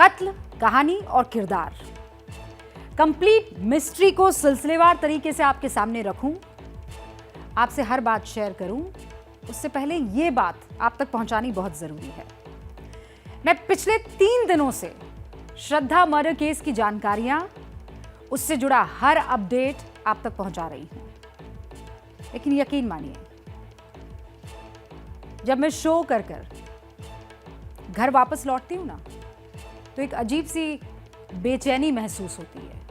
कत्ल, कहानी और किरदार। कंप्लीट मिस्ट्री को सिलसिलेवार तरीके से आपके सामने रखूं, आपसे हर बात शेयर करूं, उससे पहले ये बात आप तक पहुंचानी बहुत जरूरी है। मैं पिछले 3 दिनों से श्रद्धा मर्डर केस की जानकारियां, उससे जुड़ा हर अपडेट आप तक पहुंचा रही हूं। लेकिन यकीन मानिए, जब मैं शो कर घर वापस लौटती हूं ना, तो एक अजीब सी बेचैनी महसूस होती है।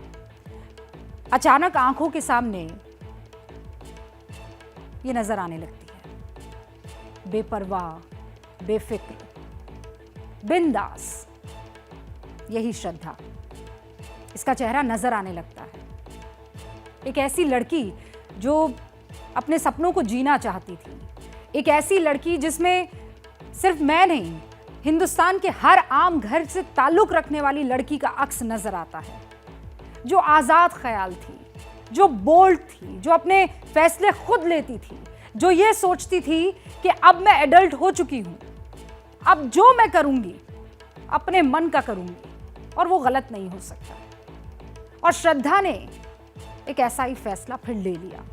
अचानक आंखों के सामने ये नजर आने लगती है, बेपरवाह, बेफिक्र, बिंदास, यही श्रद्धा। इसका चेहरा नजर आने लगता है। एक ऐसी लड़की जो अपने सपनों को जीना चाहती थी, एक ऐसी लड़की जिसमें सिर्फ मैं नहीं, हिंदुस्तान के हर आम घर से ताल्लुक रखने वाली लड़की का अक्स नजर आता है, जो आजाद ख्याल थी, जो बोल्ड थी, जो अपने फैसले खुद लेती थी, जो ये सोचती थी कि अब मैं एडल्ट हो चुकी हूं, अब जो मैं करूंगी अपने मन का करूंगी और वो गलत नहीं हो सकता। और श्रद्धा ने एक ऐसा ही फैसला फिर ले लिया।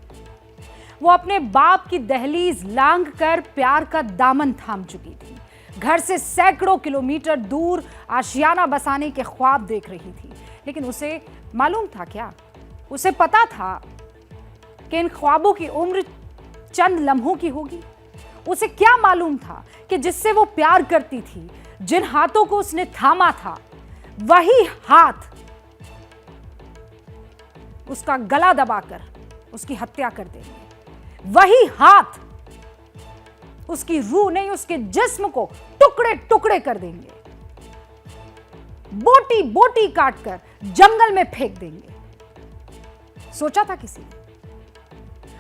वो अपने बाप की दहलीज लांघ कर प्यार का दामन थाम चुकी थी। घर से सैकड़ों किलोमीटर दूर आशियाना बसाने के ख्वाब देख रही थी। लेकिन उसे मालूम था क्या? उसे पता था कि इन ख्वाबों की उम्र चंद लम्हों की होगी। उसे क्या मालूम था कि जिससे वो प्यार करती थी, जिन हाथों को उसने थामा था, वही हाथ उसका गला दबाकर उसकी हत्या कर देंगे। वही हाथ उसकी रूह नहीं, उसके जिस्म को टुकड़े टुकड़े कर देंगे, बोटी बोटी काटकर जंगल में फेंक देंगे। सोचा था किसी ने?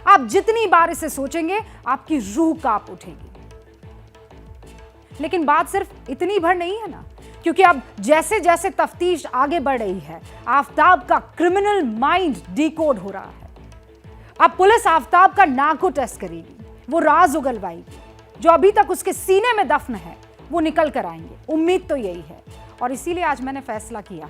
आप जितनी बार इसे सोचेंगे, आपकी रूह कांप उठेगी। लेकिन बात सिर्फ इतनी भर नहीं है ना, क्योंकि अब जैसे जैसे तफ्तीश आगे बढ़ रही है, आफताब का क्रिमिनल माइंड डिकोड हो रहा है। अब पुलिस आफताब का नार्को टेस्ट करेगी, वो राज उगलवाएगी जो अभी तक उसके सीने में दफन है, वो निकल कर आएंगे। उम्मीद तो यही है। और इसीलिए आज मैंने फैसला किया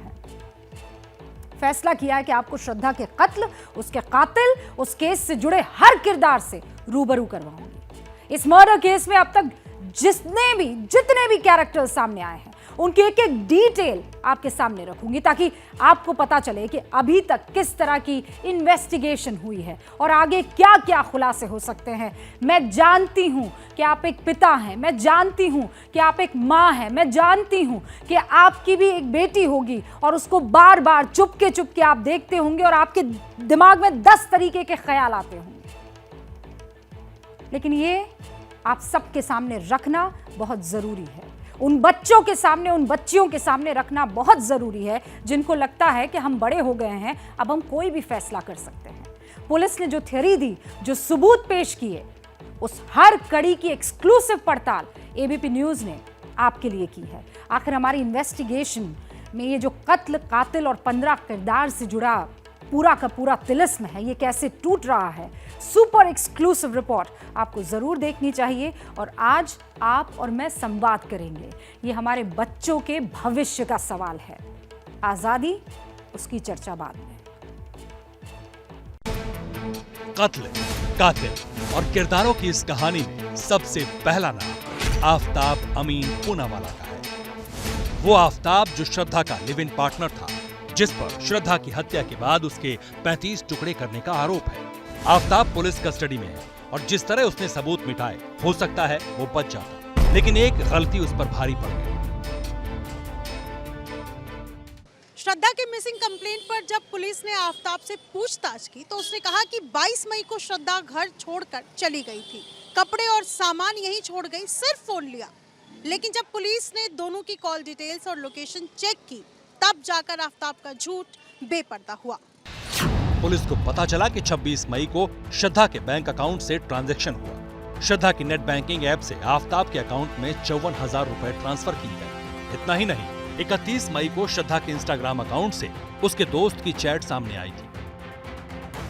है कि आपको श्रद्धा के कत्ल, उसके कातिल, उस केस से जुड़े हर किरदार से रूबरू करवाऊंगी। इस मर्डर केस में अब तक जितने भी कैरेक्टर सामने आए हैं, उनकी एक एक डिटेल आपके सामने रखूंगी, ताकि आपको पता चले कि अभी तक किस तरह की इन्वेस्टिगेशन हुई है और आगे क्या क्या खुलासे हो सकते हैं। मैं जानती हूं कि आप एक पिता हैं, मैं जानती हूं कि आप एक मां हैं, मैं जानती हूं कि आपकी भी एक बेटी होगी और उसको बार बार चुपके आप देखते होंगे और आपके दिमाग में 10 तरीके के ख्याल आते होंगे। लेकिन ये आप सबके सामने रखना बहुत जरूरी है। उन बच्चों के सामने, उन बच्चियों के सामने रखना बहुत जरूरी है जिनको लगता है कि हम बड़े हो गए हैं, अब हम कोई भी फैसला कर सकते हैं। पुलिस ने जो थ्योरी दी, जो सबूत पेश किए, उस हर कड़ी की एक्सक्लूसिव पड़ताल एबीपी न्यूज ने आपके लिए की है। आखिर हमारी इन्वेस्टिगेशन में ये जो कत्ल, कातिल और 15 किरदार से जुड़ा पूरा का पूरा तिलिस्म है, ये कैसे टूट रहा है, सुपर एक्सक्लूसिव रिपोर्ट आपको जरूर देखनी चाहिए। और आज आप और मैं संवाद करेंगे। ये हमारे बच्चों के भविष्य का सवाल है। आजादी, उसकी चर्चा बाद में। कत्ल, कातिल और किरदारों की इस कहानी में सबसे पहला नाम आफताब अमीन पूनावाला का है। वो आफताब जो श्रद्धा का लिव इन पार्टनर था, जिस पर श्रद्धा की हत्या के बाद उसके 35 टुकड़े करने का आरोप है। आफताब पुलिस कस्टडी में है और जिस तरह उसने सबूत मिटाए, हो सकता है वो बच जाता, लेकिन एक गलती उस पर भारी पड़ गई। श्रद्धा के मिसिंग कंप्लेंट पर जब पुलिस ने आफताब से पूछताछ की तो उसने कहा कि 22 मई को श्रद्धा घर छोड़कर चली गई थी, कपड़े और सामान यहीं छोड़ गई, सिर्फ फोन लिया। लेकिन जब पुलिस ने दोनों की कॉल डिटेल्स और लोकेशन चेक की, तब जाकर आफताब का झूठ बेपर्दा हुआ। पुलिस को पता चला कि 26 मई को श्रद्धा के बैंक अकाउंट से ट्रांजैक्शन हुआ। श्रद्धा की नेट बैंकिंग ऐप से आफताब के अकाउंट में 54,000 रुपए ट्रांसफर किए गए। इतना ही नहीं, 31 मई को श्रद्धा के इंस्टाग्राम अकाउंट से उसके दोस्त की चैट सामने आई थी।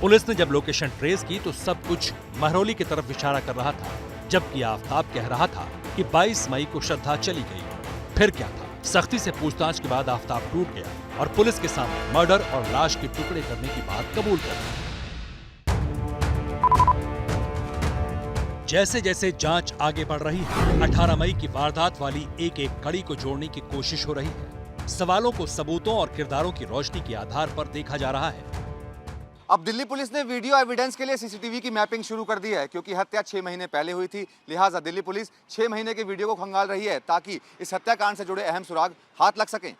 पुलिस ने जब लोकेशन ट्रेस की तो सब कुछ महरौली की तरफ इशारा कर रहा था, जबकि आफताब कह रहा था कि 22 मई को श्रद्धा चली गई। फिर क्या था? सख्ती से पूछताछ के बाद आफताब टूट गया और पुलिस के सामने मर्डर और लाश के टुकड़े करने की बात कबूल कर ली। जैसे जैसे जांच आगे बढ़ रही है, 18 मई की वारदात वाली एक एक कड़ी को जोड़ने की कोशिश हो रही है। सवालों को सबूतों और किरदारों की रोशनी के आधार पर देखा जा रहा है। अब दिल्ली पुलिस ने वीडियो एविडेंस के लिए सीसीटीवी की मैपिंग शुरू कर दी है, क्योंकि हत्या 6 महीने पहले हुई थी। लिहाजा दिल्ली पुलिस 6 महीने के वीडियो को खंगाल रही है ताकि इस हत्याकांड से जुड़े अहम सुराग हाथ लग सकें।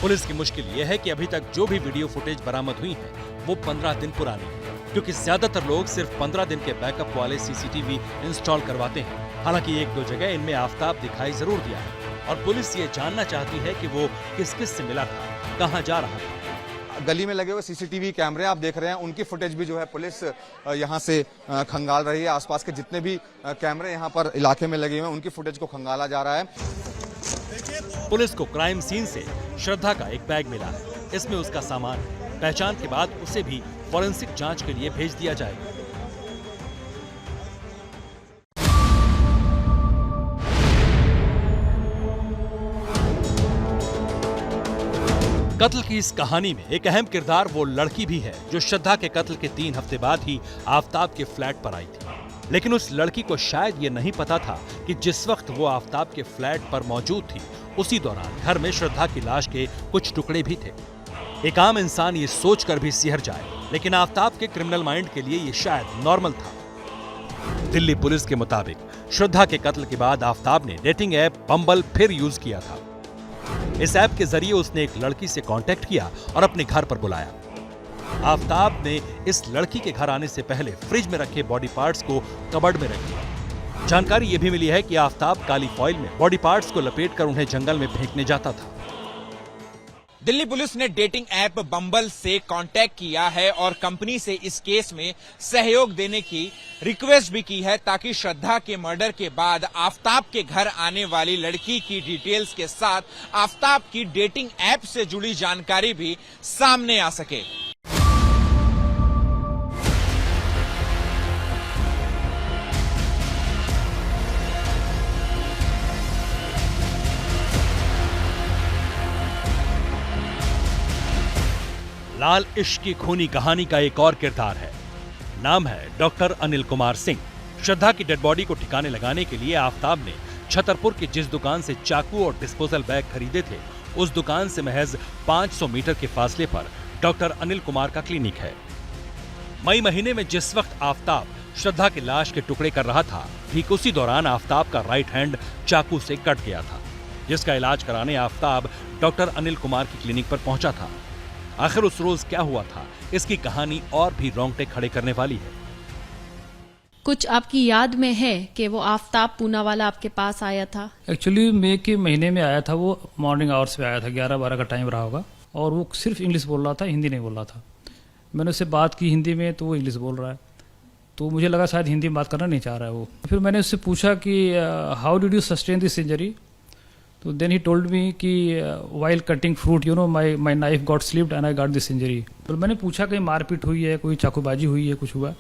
पुलिस की मुश्किल यह है कि अभी तक जो भी वीडियो फुटेज बरामद हुई है वो 15 दिन पुरानी है, क्योंकि ज्यादातर लोग सिर्फ 15 दिन के बैकअप वाले सीसीटीवी इंस्टॉल करवाते हैं। हालांकि एक दो जगह इनमें आफताब दिखाई जरूर दिया है और पुलिस ये जानना चाहती है कि वो किस किस से मिला था, कहां जा रहा था। गली में लगे हुए सीसीटीवी कैमरे आप देख रहे हैं, उनकी फुटेज भी जो है पुलिस यहां से खंगाल रही है। आसपास के जितने भी कैमरे यहां पर इलाके में लगे हुए हैं, उनकी फुटेज को खंगाला जा रहा है। पुलिस को क्राइम सीन से श्रद्धा का एक बैग मिला है। इसमें उसका सामान है। पहचान के बाद उसे भी फॉरेंसिक जांच के लिए भेज दिया जाएगा। कत्ल की इस कहानी में एक अहम किरदार वो लड़की भी है जो श्रद्धा के कत्ल के 3 हफ्ते बाद ही आफताब के फ्लैट पर आई थी। लेकिन उस लड़की को शायद ये नहीं पता था कि जिस वक्त वो आफताब के फ्लैट पर मौजूद थी, उसी दौरान घर में श्रद्धा की लाश के कुछ टुकड़े भी थे। एक आम इंसान ये सोचकर भी सिहर जाए, लेकिन आफताब के क्रिमिनल माइंड के लिए ये शायद नॉर्मल था। दिल्ली पुलिस के मुताबिक श्रद्धा के कत्ल के बाद आफताब ने डेटिंग ऐप बम्बल फिर यूज किया था। इस ऐप के जरिए उसने एक लड़की से कांटेक्ट किया और अपने घर पर बुलाया। आफताब ने इस लड़की के घर आने से पहले फ्रिज में रखे बॉडी पार्ट्स को कबर्ड में रख दिया। जानकारी यह भी मिली है कि आफताब काली फॉइल में बॉडी पार्ट्स को लपेटकर उन्हें जंगल में फेंकने जाता था। दिल्ली पुलिस ने डेटिंग ऐप बम्बल से कांटेक्ट किया है और कंपनी से इस केस में सहयोग देने की रिक्वेस्ट भी की है, ताकि श्रद्धा के मर्डर के बाद आफताब के घर आने वाली लड़की की डिटेल्स के साथ आफताब की डेटिंग ऐप से जुड़ी जानकारी भी सामने आ सके। लाल इश्क की खूनी कहानी का एक और किरदार है। नाम है डॉक्टर अनिल कुमार सिंह। श्रद्धा की डेड बॉडी को ठिकाने लगाने के लिए आफताब ने छतरपुर की जिस दुकान से चाकू और डिस्पोजल बैग खरीदे थे, उस दुकान से महज 500 मीटर के फासले पर डॉक्टर अनिल कुमार का क्लिनिक है। मई महीने में जिस वक्त आफताब श्रद्धा की लाश के टुकड़े कर रहा था, ठीक उसी दौरान आफताब का राइट हैंड चाकू से कट गया था, जिसका इलाज कराने आफताब डॉक्टर अनिल कुमार की क्लिनिक पर पहुंचा था। आखिर उस रोज क्या हुआ था, इसकी कहानी और भी रोंगटे खड़े करने वाली है। कुछ आपकी याद में है कि वो आफताब पूना वाला आपके पास आया था? एक्चुअली मई के महीने में आया था, वो मॉर्निंग आवर्स पे आया था, 11-12 का टाइम रहा होगा, और वो सिर्फ इंग्लिश बोल रहा था, हिंदी नहीं बोल रहा था। मैंने उससे बात की हिंदी में, तो वो इंग्लिश बोल रहा है, तो मुझे लगा शायद हिंदी में बात करना नहीं चाह रहा है वो। फिर मैंने उससे पूछा कि how did you sustain this injury, तो देन ही टोल्ड मी कि while cutting fruit you know my knife got slipped and I got this injury. तो मैंने पूछा कहीं मारपीट हुई है, कोई चाकूबाजी हुई है, कुछ हुआ?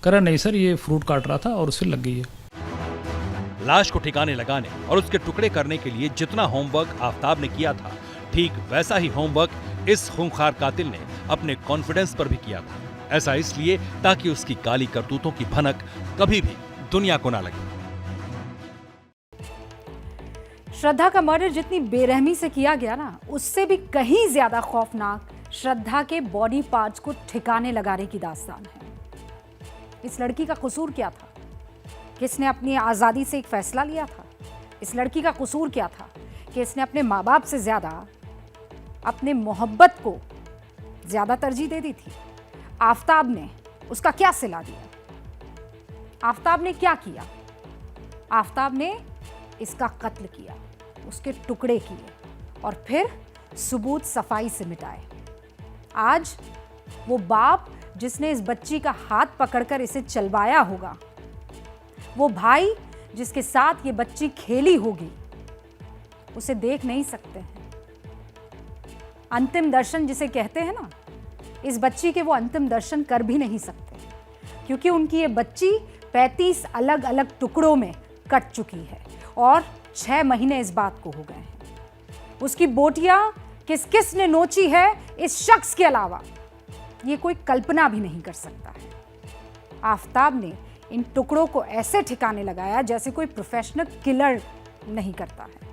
कह रहा नहीं सर, ये फ्रूट काट रहा था और उससे लग गई है। लाश को ठिकाने लगाने और उसके टुकड़े करने के लिए जितना होमवर्क आफताब ने किया था, ठीक वैसा ही होमवर्क इस खूंखार कातिल ने अपने कॉन्फिडेंस पर भी किया था। ऐसा इसलिए ताकि उसकी काली करतूतों की भनक कभी भी दुनिया को ना लगे। श्रद्धा का मर्डर जितनी बेरहमी से किया गया ना, उससे भी कहीं ज्यादा खौफनाक श्रद्धा के बॉडी पार्ट्स को ठिकाने लगाने की दास्तान है। इस लड़की का कसूर क्या था? किसने अपनी आजादी से एक फैसला लिया था? इस लड़की का कसूर क्या था कि इसने अपने माँ बाप से ज्यादा अपने मोहब्बत को ज्यादा तरजीह दे दी थी? आफताब ने उसका क्या सिला दिया? आफताब ने क्या किया? आफताब ने इसका कत्ल किया, उसके टुकड़े किए और फिर सबूत सफाई से मिटाए। आज वो बाप जिसने इस बच्ची का हाथ पकड़कर इसे चलवाया होगा, वो भाई जिसके साथ ये बच्ची खेली होगी, उसे देख नहीं सकते हैं। अंतिम दर्शन जिसे कहते हैं ना, इस बच्ची के वो अंतिम दर्शन कर भी नहीं सकते, क्योंकि उनकी ये बच्ची 35 अलग अलग टुकड़ों में कट चुकी है और 6 महीने इस बात को हो गए हैं। उसकी बोटियां किस किस ने नोची है, इस शख्स के अलावा ये कोई कल्पना भी नहीं कर सकता है। आफताब ने इन टुकड़ों को ऐसे ठिकाने लगाया जैसे कोई प्रोफेशनल किलर नहीं करता है।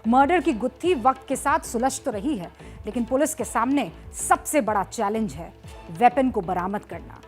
मर्डर की गुत्थी वक्त के साथ सुलझ तो रही है, लेकिन पुलिस के सामने सबसे बड़ा चैलेंज है वेपन को बरामद करना।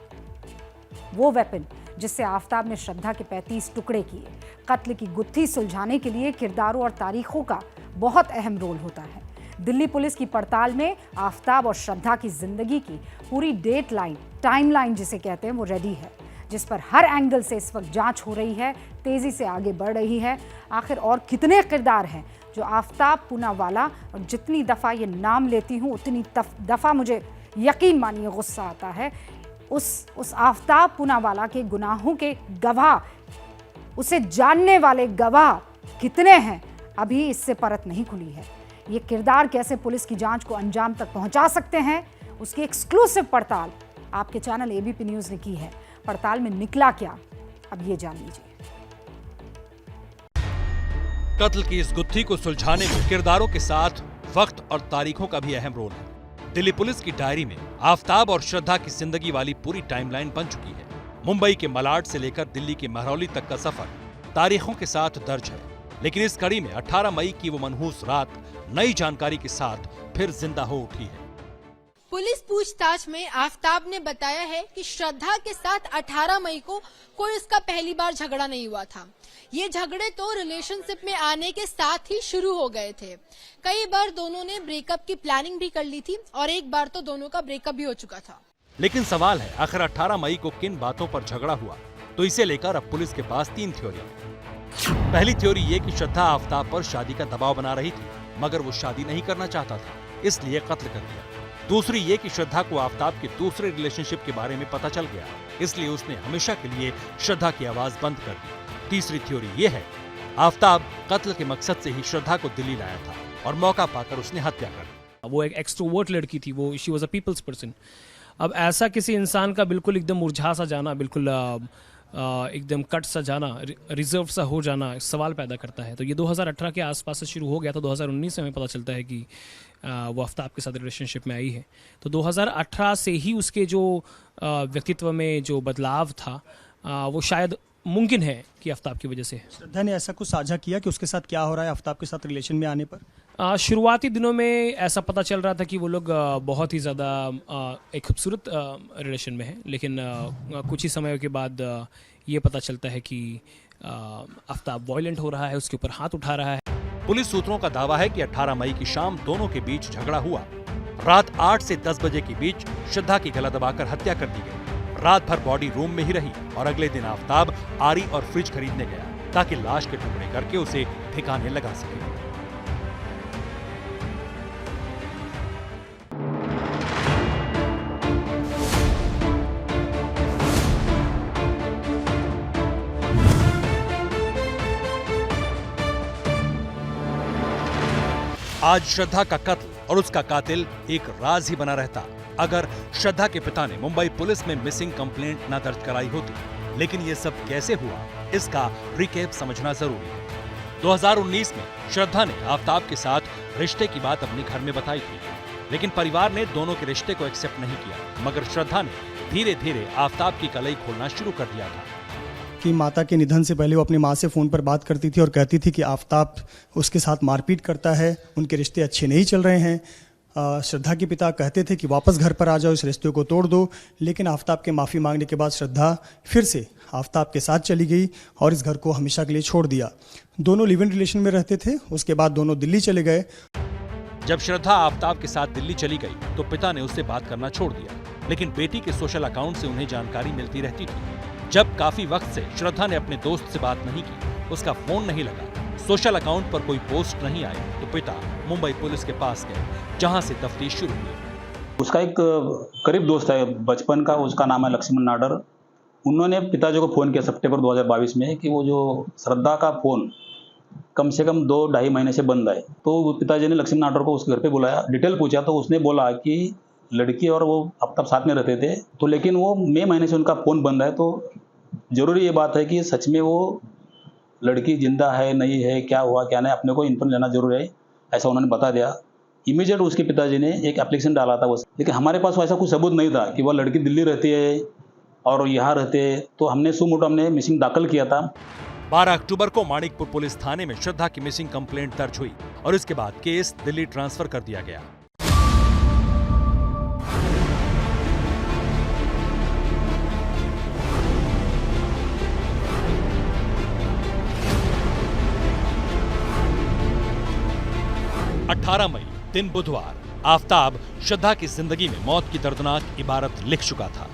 वो वेपन जिससे आफताब ने श्रद्धा के 35 टुकड़े किए। कत्ल की गुत्थी सुलझाने के लिए किरदारों और तारीखों का बहुत अहम रोल होता है। दिल्ली पुलिस की पड़ताल में आफताब और श्रद्धा की जिंदगी की पूरी डेट लाइन, टाइमलाइन जिसे कहते हैं, वो रेडी है, जिस पर हर एंगल से इस वक्त जांच हो रही है, तेजी से आगे बढ़ रही है। आखिर और कितने किरदार हैं जो आफताब पूनावाला, और जितनी दफ़ा ये नाम लेती हूँ उतनी दफ़ा मुझे यकीन मानिए गुस्सा आता है। उस आफताब पूनावाला के गुनाहों के गवाह, उसे जानने वाले गवाह कितने हैं, अभी इससे परत नहीं खुली है। ये किरदार कैसे पुलिस की जांच को अंजाम तक पहुंचा सकते हैं, उसकी एक्सक्लूसिव पड़ताल आपके चैनल एबीपी न्यूज़ ने की है। पड़ताल में निकला क्या, अब ये जान लीजिए। कत्ल की इस गुत्थी को सुलझाने में किरदारों के साथ वक्त और तारीखों का भी अहम रोल है। दिल्ली पुलिस की डायरी में आफताब और श्रद्धा की जिंदगी वाली पूरी टाइमलाइन बन चुकी है। मुंबई के मलाड से लेकर दिल्ली के महरौली तक का सफर तारीखों के साथ दर्ज है, लेकिन इस कड़ी में 18 मई की वो मनहूस रात नई जानकारी के साथ फिर जिंदा हो उठी है। पुलिस पूछताछ में आफताब ने बताया है कि श्रद्धा के साथ 18 मई को कोई उसका पहली बार झगड़ा नहीं हुआ था। ये झगड़े तो रिलेशनशिप में आने के साथ ही शुरू हो गए थे। कई बार दोनों ने ब्रेकअप की प्लानिंग भी कर ली थी और एक बार तो दोनों का ब्रेकअप भी हो चुका था। लेकिन सवाल है, आखिर 18 मई को किन बातों पर झगड़ा हुआ? तो इसे लेकर अब पुलिस के पास 3 थ्योरी। पहली थ्योरी ये कि श्रद्धा आफताब पर शादी का दबाव बना रही थी, मगर वो शादी नहीं करना चाहता था, इसलिए कत्ल कर दिया। दूसरी ये कि श्रद्धा को आफताब के दूसरे रिलेशनशिप के बारे में पता चल गया, इसलिए उसने हमेशा के लिए श्रद्धा की आवाज बंद कर दी। तीसरी थ्योरी ये है, आफताब कत्ल के मकसद से ही श्रद्धा को दिल्ली लाया था और मौका पाकर उसने हत्या कर दी। वो एक एक्सट्रोवर्ट लड़की थी, वो she was a people's person. अब ऐसा किसी इंसान का बिल्कुल एकदम मुरझा सा जाना, बिल्कुल एकदम कट सा जाना, रिजर्व सा हो जाना सवाल पैदा करता है। तो ये 2018 के आसपास से शुरू हो गया, तो 2019 में हमें पता चलता है कि वो आफताब के साथ रिलेशनशिप में आई है। तो 2018 से ही उसके जो व्यक्तित्व में जो बदलाव था वो शायद मुमकिन है कि आफताब की वजह से। श्रद्धा ने ऐसा कुछ साझा किया कि उसके साथ क्या हो रहा है आफताब के साथ रिलेशन में आने पर? शुरुआती दिनों में ऐसा पता चल रहा था कि वो लोग बहुत ही ज़्यादा एक खूबसूरत रिलेशन में है, लेकिन कुछ ही समय के बाद ये पता चलता है कि आफताब वॉयलेंट हो रहा है, उसके ऊपर हाथ उठा रहा है। पुलिस सूत्रों का दावा है कि 18 मई की शाम दोनों के बीच झगड़ा हुआ। रात 8 से 10 बजे के बीच श्रद्धा की गला दबाकर हत्या कर दी गई। रात भर बॉडी रूम में ही रही और अगले दिन आफताब आरी और फ्रिज खरीदने गया ताकि लाश के टुकड़े करके उसे ठिकाने लगा सके। आज श्रद्धा का कत्ल और उसका कातिल एक राज ही बना रहता अगर श्रद्धा के पिता ने मुंबई पुलिस में मिसिंग कंप्लेंट न दर्ज कराई होती। लेकिन ये सब कैसे हुआ, इसका रिकैप समझना जरूरी है। 2019 में श्रद्धा ने आफताब के साथ रिश्ते की बात अपने घर में बताई थी, लेकिन परिवार ने दोनों के रिश्ते को एक्सेप्ट नहीं किया। मगर श्रद्धा ने धीरे धीरे आफताब की कलई खोलना शुरू कर दिया था कि माता के निधन से पहले वो अपनी माँ से फ़ोन पर बात करती थी और कहती थी कि आफताब उसके साथ मारपीट करता है, उनके रिश्ते अच्छे नहीं चल रहे हैं। श्रद्धा के पिता कहते थे कि वापस घर पर आ जाओ, इस रिश्ते को तोड़ दो। लेकिन आफताब के माफ़ी मांगने के बाद श्रद्धा फिर से आफताब के साथ चली गई और इस घर को हमेशा के लिए छोड़ दिया। दोनों लिव इन रिलेशन में रहते थे, उसके बाद दोनों दिल्ली चले गए। जब श्रद्धा आफताब के साथ दिल्ली चली गई तो पिता ने उससे बात करना छोड़ दिया, लेकिन बेटी के सोशल अकाउंट से उन्हें जानकारी मिलती रहती थी। जब काफी वक्त से श्रद्धा ने अपने दोस्त से बात नहीं की, उसका फोन नहीं लगा, सोशल अकाउंट पर कोई पोस्ट नहीं आई, तो पिता मुंबई पुलिस के पास गए, जहां से तफ्तीश शुरू हुई। उसका एक करीब दोस्त है बचपन का, उसका नाम है लक्ष्मण नाडर। उन्होंने पिताजी को फ़ोन किया सितंबर 2022 में कि वो जो श्रद्धा का फ़ोन कम से कम 2-2.5 महीने से बंद है। तो पिताजी ने लक्ष्मण नाडर को उसके घर पे बुलाया, डिटेल पूछा, तो उसने बोला कि लड़की और वो अब तक साथ में रहते थे, तो लेकिन वो मई महीने से उनका फ़ोन बंद है। तो ज़रूरी ये बात है कि सच में वो लड़की जिंदा है नहीं है, क्या हुआ क्या नहीं, अपने को इन्फॉर्मेशन लेना जरूरी है। ऐसा उन्होंने बता दिया। इमीडिएट उसके पिताजी ने एक एप्लीकेशन डाला था बस, लेकिन हमारे पास ऐसा कुछ सबूत नहीं था कि वह लड़की दिल्ली रहती है और यहाँ रहते हैं। तो हमने सुमोटो हमने मिसिंग दाखिल किया था। 12 अक्टूबर को माणिकपुर पुलिस थाने में श्रद्धा की मिसिंग कंप्लेंट दर्ज हुई और इसके बाद केस दिल्ली ट्रांसफर कर दिया गया। मई दिन बुधवार आफताब श्रद्धा की जिंदगी में मौत की दर्दनाक इबारत लिख चुका था।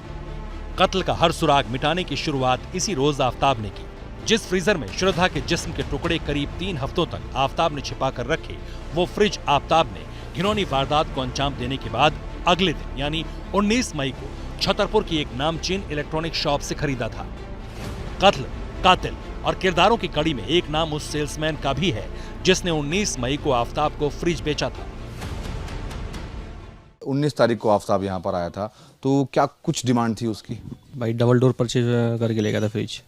कत्ल का हर सुराग मिटाने की शुरुआत इसी रोज आफताब ने की। जिस फ्रीजर में श्रद्धा के जिस्म के टुकड़े करीब 3 हफ्तों तक आफताब ने छिपा कर रखे, वो फ्रिज आफताब ने घिनौनी वारदात को अंजाम देने के बाद अगले दिन यानी 19 मई को छतरपुर की एक नामचीन इलेक्ट्रॉनिक शॉप से खरीदा था। कत्ल, कातिल और किरदारों की कड़ी में एक नाम उस सेल्समैन का भी है जिसने 19 मई को आफताब को फ्रिज बेचा था। 19 तारीख को आफताब यहाँ पर आया था, तो क्या कुछ डिमांड थी उसकी? भाई डबल डोर परचेज करके ले गया था फ्रिज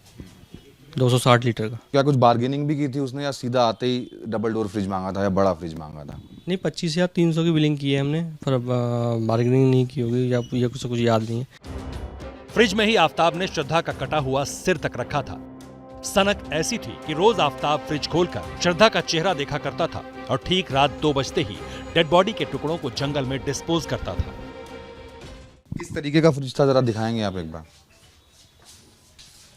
260 लीटर का। क्या कुछ बार्गेनिंग भी की थी उसने या सीधा आते ही डबल डोर फ्रिज मांगा था या बड़ा फ्रिज मांगा था? नहीं, 25,300 की बिलिंग की है हमने, पर बार्गेनिंग नहीं की होगी या कुछ याद नहीं है। फ्रिज में ही आफताब ने श्रद्धा का कटा हुआ सिर तक रखा था। सनक ऐसी थी कि रोज आफताब फ्रिज खोलकर श्रद्धा का चेहरा देखा करता था और ठीक रात 2 बजते ही डेड बॉडी के टुकड़ों को जंगल में डिस्पोज करता था। किस तरीके का फ्रिज था, जरा दिखाएंगे आप एक बार?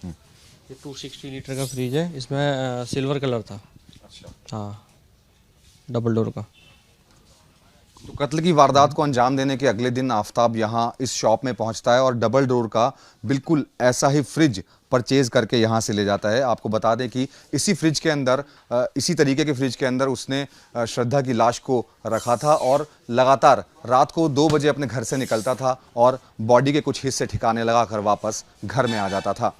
ये 260 लीटर का फ्रिज है, इसमें सिल्वर कलर था। अच्छा। हाँ, डबल डोर का। तो कत्ल की वारदात को अंजाम देने के अगले दिन आफताब यहाँ इस शॉप में पहुंचता है और डबल डोर का बिल्कुल ऐसा ही फ्रिज परचेज करके यहाँ से ले जाता है। आपको बता दें कि इसी फ्रिज के अंदर, इसी तरीके के फ्रिज के अंदर उसने श्रद्धा की लाश को रखा था और लगातार रात को 2 बजे अपने घर से निकलता था और बॉडी के कुछ हिस्से ठिकाने लगाकर वापस घर में आ जाता था।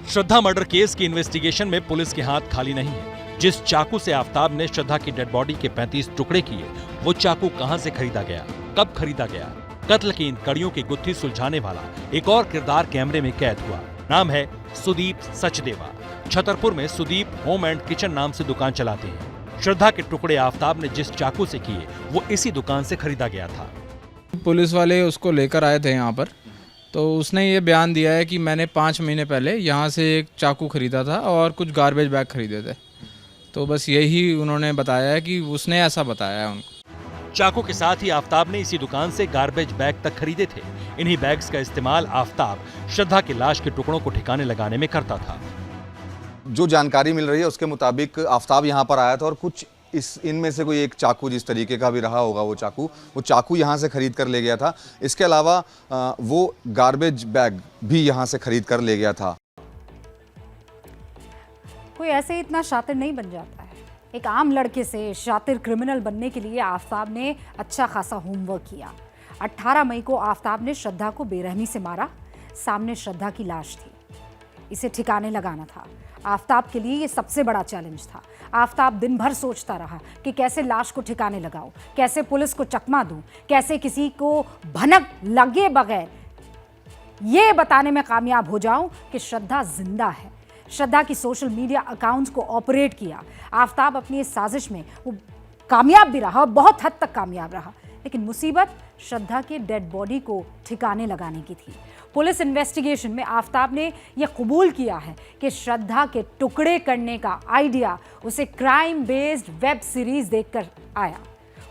श्रद्धा मर्डर केस की इन्वेस्टिगेशन में पुलिस के हाथ खाली नहीं है। जिस चाकू से आफताब ने श्रद्धा की डेड बॉडी के 35 टुकड़े किए, वो चाकू कहां से खरीदा गया, कब खरीदा गया? कत्ल की इन कड़ियों की गुत्थी सुलझाने वाला एक और किरदार कैमरे में कैद हुआ। नाम है सुदीप सचदेवा। छतरपुर में सुदीप होम एंड किचन नाम से दुकान चलाते हैं। श्रद्धा के टुकड़े आफताब ने जिस चाकू से किए, वो इसी दुकान से खरीदा गया था। पुलिस वाले उसको लेकर आए थे यहाँ पर, तो उसने ये बयान दिया है कि मैंने 5 महीने पहले यहाँ से एक चाकू खरीदा था और कुछ गार्बेज बैग खरीदे थे। तो बस यही उन्होंने बताया है कि उसने ऐसा बताया है उनको। चाकू के साथ ही आफताब ने इसी दुकान से गार्बेज बैग तक खरीदे थे। इन्हीं बैग्स का इस्तेमाल आफताब श्रद्धा की लाश के टुकड़ों को ठिकाने लगाने में करता था। जो जानकारी मिल रही है उसके मुताबिक आफताब यहाँ पर आया था और कुछ इनमें से कोई एक चाकू, जिस तरीके का भी रहा होगा वो चाकू यहाँ से खरीद कर ले गया था। इसके अलावा वो गार्बेज बैग भी यहाँ से खरीद कर ले गया था। कोई ऐसे इतना शातिर नहीं बन जाता है। एक आम लड़के से शातिर क्रिमिनल बनने के लिए आफताब ने अच्छा खासा होमवर्क किया। 18 मई को आफताब ने श्रद्धा को बेरहमी से मारा। सामने श्रद्धा की लाश थी, इसे ठिकाने लगाना था। आफताब के लिए ये सबसे बड़ा चैलेंज था। आफताब दिन भर सोचता रहा कि कैसे लाश को ठिकाने लगाऊं, कैसे पुलिस को चकमा दूं, कैसे किसी को भनक लगे बगैर ये बताने में कामयाब हो जाऊं कि श्रद्धा जिंदा है। श्रद्धा की सोशल मीडिया अकाउंट्स को ऑपरेट किया। आफताब अपनी इस साजिश में वो कामयाब भी रहा, बहुत हद तक कामयाब रहा, लेकिन मुसीबत श्रद्धा के डेड बॉडी को ठिकाने लगाने की थी। पुलिस इन्वेस्टिगेशन में आफताब ने यह कबूल किया है कि श्रद्धा के टुकड़े करने का आइडिया उसे क्राइम बेस्ड वेब सीरीज देखकर आया।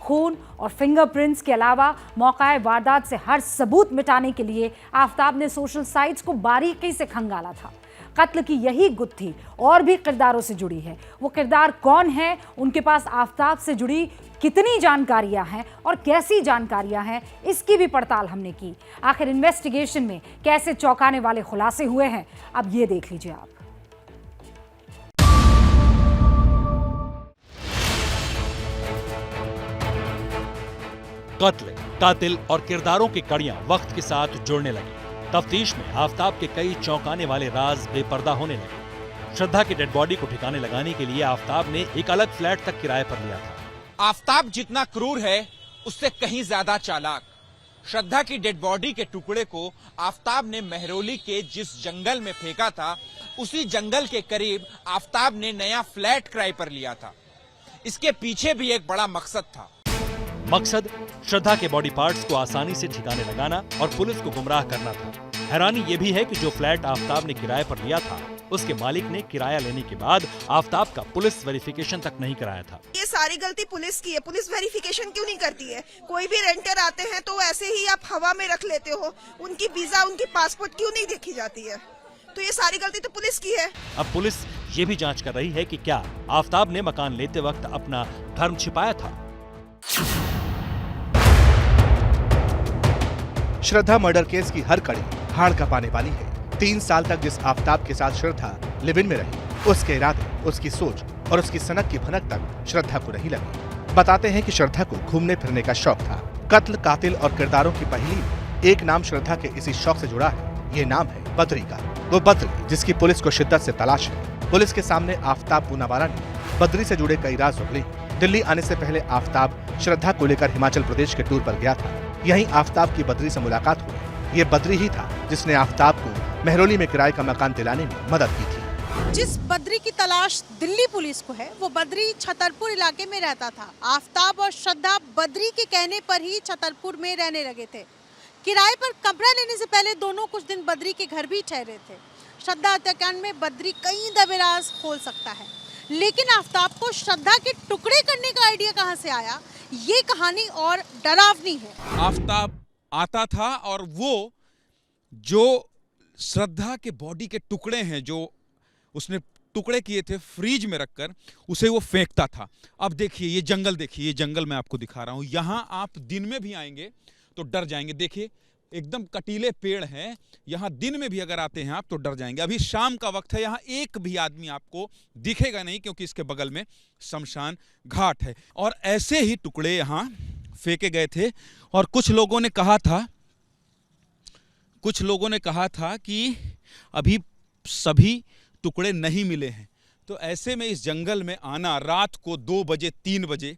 खून और फिंगरप्रिंट्स के अलावा मौका वारदात से हर सबूत मिटाने के लिए आफताब ने सोशल साइट्स को बारीकी से खंगाला था। कत्ल की यही गुत्थी और भी किरदारों से जुड़ी है। वो किरदार कौन है, उनके पास आफताब से जुड़ी कितनी जानकारियां हैं और कैसी जानकारियां हैं, इसकी भी पड़ताल हमने की। आखिर इन्वेस्टिगेशन में कैसे चौंकाने वाले खुलासे हुए हैं, अब ये देख लीजिए आप। कत्ल, कातिल और किरदारों की कड़ियां वक्त के साथ जुड़ने लगी। तफ्तीश में आफताब के कई चौंकाने वाले राज बेपर्दा होने लगे। श्रद्धा की डेड बॉडी को ठिकाने लगाने के लिए आफताब ने एक अलग फ्लैट तक किराए पर लिया था। आफताब जितना क्रूर है, उससे कहीं ज्यादा चालाक। श्रद्धा की डेड बॉडी के टुकड़े को आफताब ने मेहरौली के जिस जंगल में फेंका था, उसी जंगल के करीब आफताब ने नया फ्लैट किराए पर लिया था। इसके पीछे भी एक बड़ा मकसद था। मकसद श्रद्धा के बॉडी पार्ट्स को आसानी से ठिकाने लगाना और पुलिस को गुमराह करना था। हैरानी यह भी है कि जो फ्लैट आफताब ने किराए पर लिया था, उसके मालिक ने किराया लेने के बाद आफताब का पुलिस वेरिफिकेशन तक नहीं कराया था। ये सारी गलती पुलिस की है। पुलिस वेरिफिकेशन क्यों नहीं करती है? कोई भी रेंटर आते हैं तो ऐसे ही आप हवा में रख लेते हो, उनकी वीजा, उनकी पासपोर्ट क्यों नहीं देखी जाती है? तो ये सारी गलती तो पुलिस की है। अब पुलिस ये भी जांच कर रही है कि क्या आफताब ने मकान लेते वक्त अपना धर्म छिपाया था। श्रद्धा मर्डर केस की हर कड़ी हाड़ कांपने वाली है। 3 साल तक जिस आफताब के साथ श्रद्धा लिव इन में रही, उसके इरादे, उसकी सोच और उसकी सनक की भनक तक श्रद्धा को नहीं लगी। बताते हैं कि श्रद्धा को घूमने फिरने का शौक था। कत्ल, कातिल और किरदारों की पहेली में एक नाम श्रद्धा के इसी शौक से जुड़ा है। ये नाम है बद्री का। वो बद्री जिसकी पुलिस को शिद्दत से तलाश है। पुलिस के सामने आफताब पूनावाला ने बद्री से जुड़े कई राज उगले। दिल्ली आने से पहले आफताब श्रद्धा को लेकर हिमाचल प्रदेश के टूर पर गया था। यहीं आफताब की बद्री से मुलाकात हुई। ये बद्री ही था जिसने आफताब को मेहरौली में किराए का मकान दिलाने में मदद की थी। जिस बद्री की तलाश दिल्ली पुलिस को है, वो बद्री छतरपुर इलाके में रहता था। आफताब और श्रद्धा बद्री के कहने पर ही छतरपुर में रहने लगे थे। किराए पर कमरा लेने से पहले दोनों कुछ दिन बद्री के घर भी ठहरे थे। श्रद्धा हत्याकांड में बद्री कई दबेराज खोल सकता है, लेकिन आफताब को श्रद्धा के टुकड़े करने का आइडिया कहां से आया, ये कहानी और डरावनी है। आफताब आता था और वो जो श्रद्धा के बॉडी के टुकड़े हैं, जो उसने टुकड़े किए थे फ्रीज में रखकर, उसे वो फेंकता था। अब देखिए ये जंगल, देखिए ये जंगल मैं आपको दिखा रहा हूं। यहां आप दिन में भी आएंगे तो डर जाएंगे। देखिए एकदम कटीले पेड़ हैं। यहाँ दिन में भी अगर आते हैं आप तो डर जाएंगे। अभी शाम का वक्त है, यहाँ एक भी आदमी आपको दिखेगा नहीं, क्योंकि इसके बगल में शमशान घाट है। और ऐसे ही टुकड़े यहाँ फेंके गए थे। और कुछ लोगों ने कहा था कि अभी सभी टुकड़े नहीं मिले हैं। तो ऐसे में इस जंगल में आना रात को 2 बजे 3 बजे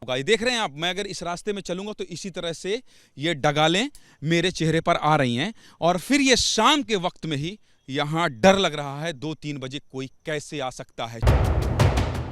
होगा। ये देख रहे हैं आप, मैं अगर इस रास्ते में चलूंगा तो इसी तरह से ये डगालें मेरे चेहरे पर आ रही हैं। और फिर ये शाम के वक्त में ही यहाँ डर लग रहा है, 2-3 बजे कोई कैसे आ सकता है।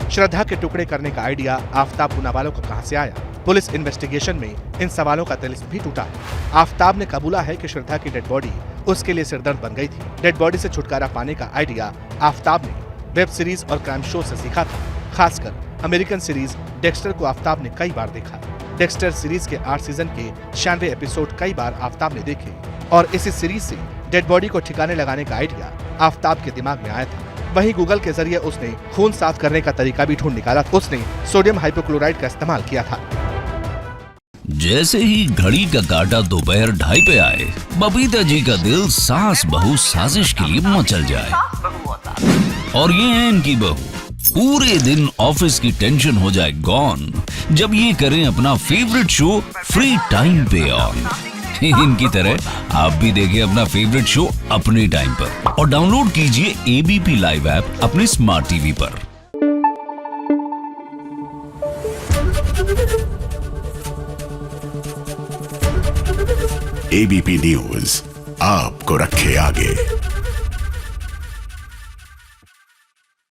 श्रद्धा के टुकड़े करने का आइडिया आफताब पूनावाला को कहां से आया? पुलिस इन्वेस्टिगेशन में इन सवालों का तिलिस्म भी टूटा है। आफताब ने कबूला है कि श्रद्धा की डेड बॉडी उसके लिए सिरदर्द बन गई थी। डेड बॉडी से छुटकारा पाने का आइडिया आफताब ने वेब सीरीज और क्राइम शो से सीखा था। खासकर अमेरिकन सीरीज डेक्स्टर को आफताब ने कई बार देखा। डेक्स्टर सीरीज के 8 सीजन के 96 एपिसोड कई बार आफताब ने देखे। और इसी सीरीज से डेड बॉडी को ठिकाने लगाने का आइडिया आफताब के दिमाग में आया था। वहीं गूगल के जरिए उसने खून साफ करने का तरीका भी ढूंढ निकाला। उसने सोडियम हाइपोक्लोराइड का इस्तेमाल किया था। जैसे ही घड़ी का काटा दोपहर 2:30 पे आए, बबीता जी का दिल सास बहू साजिश के लिए मचल जाए। और ये है इनकी बहू, पूरे दिन ऑफिस की टेंशन हो जाए गॉन जब ये करें अपना फेवरेट शो फ्री टाइम पे ऑन। इनकी तरह आप भी देखिए अपना फेवरेट शो अपने टाइम पर और डाउनलोड कीजिए ABP लाइव ऐप अपने स्मार्ट टीवी पर। ABP न्यूज आपको रखे आगे।